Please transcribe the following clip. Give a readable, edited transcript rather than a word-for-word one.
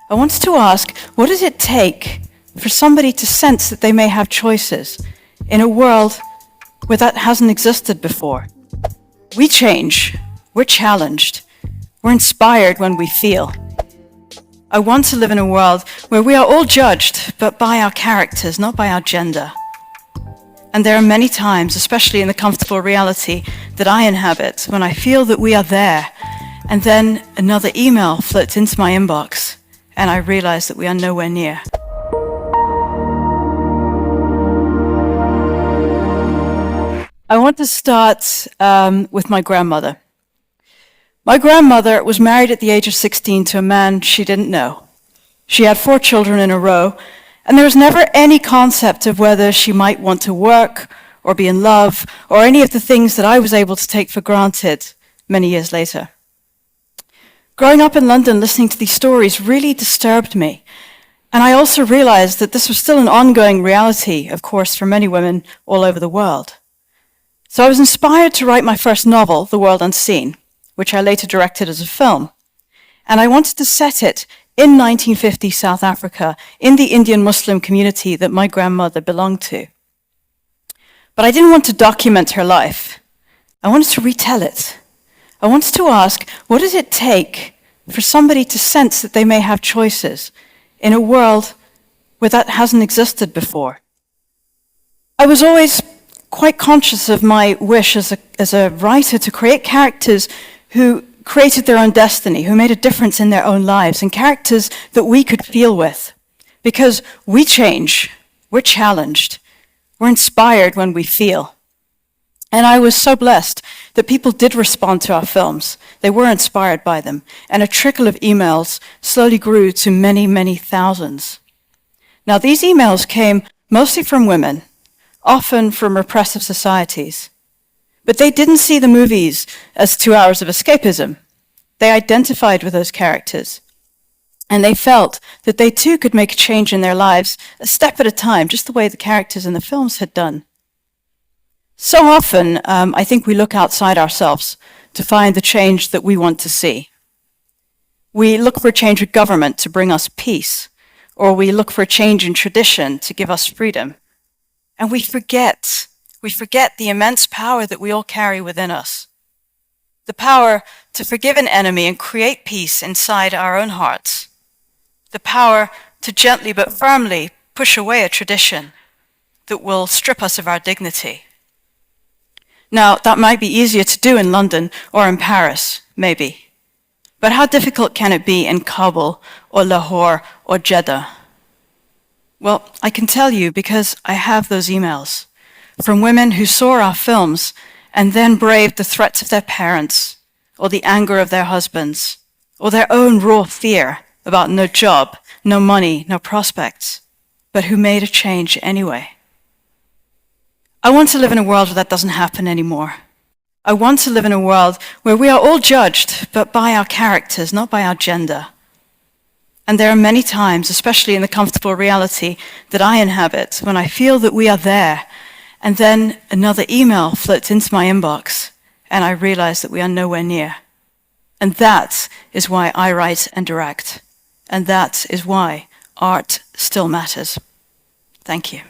I wanted to ask, what does it take for somebody to sense that they may have choices in a world where that hasn't existed before? We change, we're challenged, we're inspired when we feel. I want to live in a world where we are all judged, but by our characters, not by our gender. And there are many times, especially in the comfortable reality that I inhabit, when I feel that we are there, and then another email floats into my inbox, and I realize that we are nowhere near. I want to start with my grandmother. My grandmother was married at the age of 16 to a man she didn't know. She had 4 children in a row, and there was never any concept of whether she might want to work or be in love or any of the things that I was able to take for granted many years later. Growing up in London, listening to these stories really disturbed me. And I also realized that this was still an ongoing reality, of course, for many women all over the world. So I was inspired to write my first novel, The World Unseen, which I later directed as a film. And I wanted to set it in 1950 South Africa, in the Indian Muslim community that my grandmother belonged to. But I didn't want to document her life. I wanted to retell it. I wanted to ask, what does it take for somebody to sense that they may have choices in a world where that hasn't existed before? I was always quite conscious of my wish as a writer to create characters who created their own destiny, who made a difference in their own lives, and characters that we could feel with. Because we change, we're challenged, we're inspired when we feel. And I was so blessed that people did respond to our films. They were inspired by them. And a trickle of emails slowly grew to many, many thousands. Now, these emails came mostly from women, often from repressive societies. But they didn't see the movies as 2 hours of escapism. They identified with those characters. And they felt that they too could make a change in their lives a step at a time, just the way the characters in the films had done. So often, I think we look outside ourselves to find the change that we want to see. We look for a change of government to bring us peace, or we look for a change in tradition to give us freedom. And we forget the immense power that we all carry within us. The power to forgive an enemy and create peace inside our own hearts. The power to gently but firmly push away a tradition that will strip us of our dignity. Now, that might be easier to do in London or in Paris, maybe. But how difficult can it be in Kabul or Lahore or Jeddah? Well, I can tell you because I have those emails from women who saw our films and then braved the threats of their parents or the anger of their husbands or their own raw fear about no job, no money, no prospects, but who made a change anyway. I want to live in a world where that doesn't happen anymore. I want to live in a world where we are all judged, but by our characters, not by our gender. And there are many times, especially in the comfortable reality that I inhabit, when I feel that we are there, and then another email floats into my inbox, and I realize that we are nowhere near. And that is why I write and direct. And that is why art still matters. Thank you.